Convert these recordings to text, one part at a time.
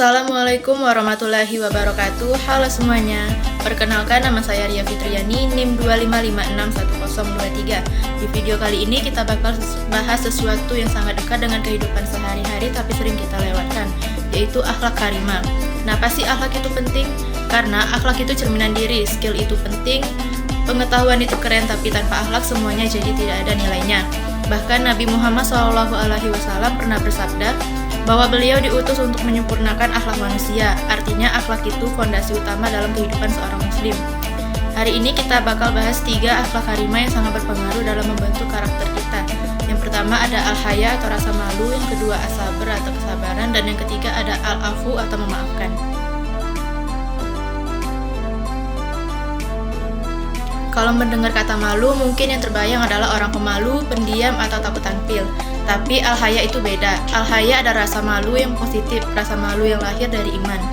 Assalamualaikum warahmatullahi wabarakatuh. Halo semuanya. Perkenalkan, nama saya Ria Fitriani, NIM 255611023. Di video kali ini kita bakal bahas sesuatu yang sangat dekat dengan kehidupan sehari-hari tapi sering kita lewatkan, yaitu akhlak karimah. Kenapa sih akhlak itu penting? Karena akhlak itu cerminan diri, skill itu penting, pengetahuan itu keren, tapi tanpa akhlak semuanya jadi tidak ada nilainya. Bahkan Nabi Muhammad SAW pernah bersabda bahwa beliau diutus untuk menyempurnakan akhlak manusia. Artinya akhlak itu fondasi utama dalam kehidupan seorang muslim. Hari ini kita bakal bahas 3 akhlak karimah yang sangat berpengaruh dalam membentuk karakter kita. Yang pertama ada al-haya atau rasa malu, yang kedua as-sabr atau kesabaran, dan yang ketiga ada al-afu atau memaafkan. Kalau mendengar kata malu, mungkin yang terbayang adalah orang pemalu, pendiam, atau takut tampil. Tapi al-haya itu beda. Al-haya ada rasa malu yang positif, rasa malu yang lahir dari iman.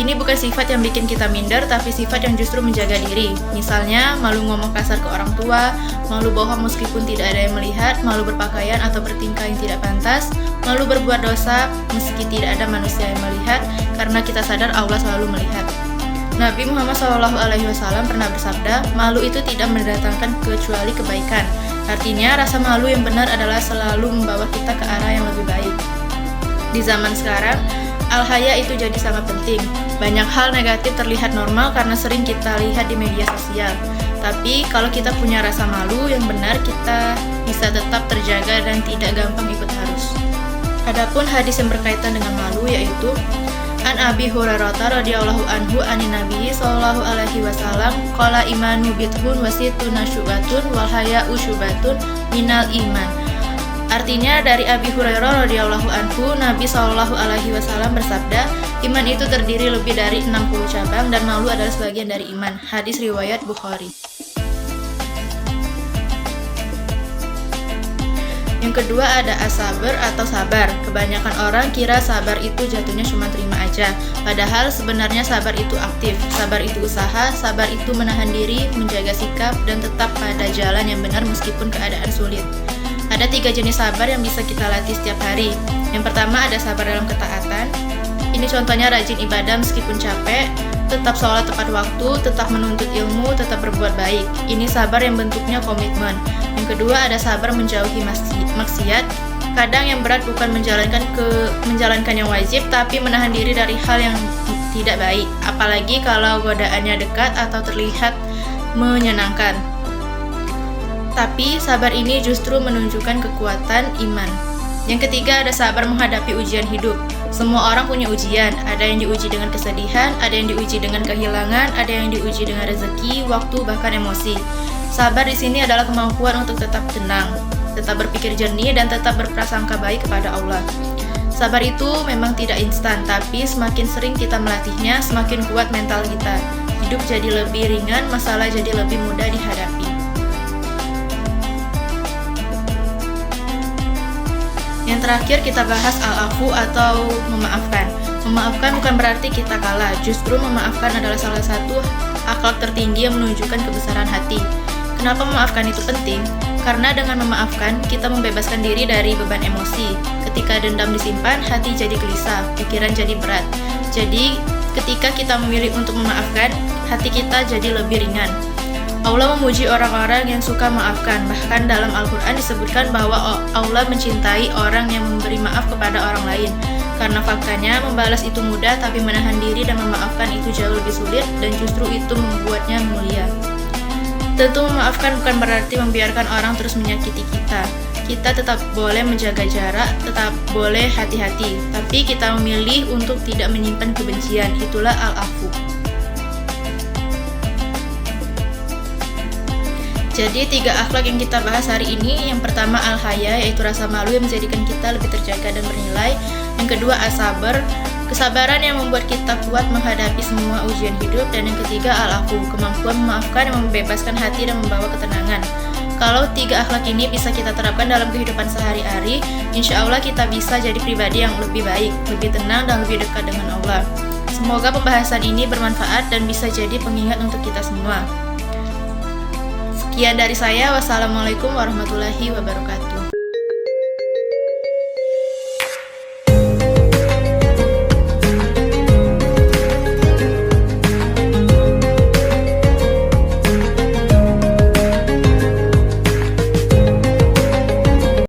Ini bukan sifat yang bikin kita minder, tapi sifat yang justru menjaga diri. Misalnya, malu ngomong kasar ke orang tua, malu bohong meskipun tidak ada yang melihat, malu berpakaian atau bertingkah yang tidak pantas, malu berbuat dosa meski tidak ada manusia yang melihat, karena kita sadar Allah selalu melihat. Nabi Muhammad SAW pernah bersabda, malu itu tidak mendatangkan kecuali kebaikan. Artinya, rasa malu yang benar adalah selalu membawa kita ke arah yang lebih baik. Di zaman sekarang, al-haya itu jadi sangat penting. Banyak hal negatif terlihat normal karena sering kita lihat di media sosial. Tapi, kalau kita punya rasa malu yang benar, kita bisa tetap terjaga dan tidak gampang ikut arus. Adapun hadis yang berkaitan dengan malu yaitu An Abi Hurairah radhiyallahu anhu anin Nabi sallallahu alaihi wasallam qala imanu bidhun wasituna syubatun wal haya'u syubatun minal iman. Artinya dari Abi Hurairah radhiyallahu anhu, Nabi sallallahu alaihi wasallam bersabda, iman itu terdiri lebih dari 60 cabang dan malu adalah sebagian dari iman. Hadis riwayat Bukhari. Yang kedua ada as-sabr atau sabar. Kebanyakan orang kira sabar itu jatuhnya cuma terima aja. Padahal sebenarnya sabar itu aktif. Sabar itu usaha, sabar itu menahan diri, menjaga sikap, dan tetap pada jalan yang benar meskipun keadaan sulit. Ada 3 jenis sabar yang bisa kita latih setiap hari. Yang pertama ada sabar dalam ketaatan. Ini contohnya rajin ibadah meskipun capek, tetap sholat tepat waktu, tetap menuntut ilmu, tetap berbuat baik. Ini sabar yang bentuknya komitmen. Yang kedua ada sabar menjauhi maksiat. Kadang yang berat bukan menjalankan yang wajib, tapi menahan diri dari hal yang tidak baik. Apalagi kalau godaannya dekat atau terlihat menyenangkan. Tapi sabar ini justru menunjukkan kekuatan iman. Yang ketiga ada sabar menghadapi ujian hidup. Semua orang punya ujian, ada yang diuji dengan kesedihan, ada yang diuji dengan kehilangan, ada yang diuji dengan rezeki, waktu, bahkan emosi. Sabar di sini adalah kemampuan untuk tetap tenang, tetap berpikir jernih, dan tetap berprasangka baik kepada Allah. Sabar itu memang tidak instan, tapi semakin sering kita melatihnya, semakin kuat mental kita. Hidup jadi lebih ringan, masalah jadi lebih mudah dihadapi. Yang terakhir kita bahas al-afu atau memaafkan. Memaafkan bukan berarti kita kalah, justru memaafkan adalah salah satu akhlak tertinggi yang menunjukkan kebesaran hati. Kenapa memaafkan itu penting? Karena dengan memaafkan, kita membebaskan diri dari beban emosi. Ketika dendam disimpan, hati jadi gelisah, pikiran jadi berat. Jadi, ketika kita memilih untuk memaafkan, hati kita jadi lebih ringan. Allah memuji orang-orang yang suka memaafkan. Bahkan dalam Al-Quran disebutkan bahwa Allah mencintai orang yang memberi maaf kepada orang lain. Karena faktanya membalas itu mudah, tapi menahan diri dan memaafkan itu jauh lebih sulit, dan justru itu membuatnya mulia. Tentu memaafkan bukan berarti membiarkan orang terus menyakiti kita. Kita tetap boleh menjaga jarak, tetap boleh hati-hati, tapi kita memilih untuk tidak menyimpan kebencian. Itulah al-afu. Jadi 3 akhlak yang kita bahas hari ini. Yang pertama al-haya, yaitu rasa malu yang menjadikan kita lebih terjaga dan bernilai. Yang kedua as-sabr, kesabaran yang membuat kita kuat menghadapi semua ujian hidup. Dan yang ketiga al-afu, kemampuan memaafkan yang membebaskan hati dan membawa ketenangan. Kalau 3 akhlak ini bisa kita terapkan dalam kehidupan sehari-hari, insya Allah kita bisa jadi pribadi yang lebih baik, lebih tenang, dan lebih dekat dengan Allah. Semoga pembahasan ini bermanfaat dan bisa jadi pengingat untuk kita semua. Sekian dari saya, wassalamualaikum warahmatullahi wabarakatuh.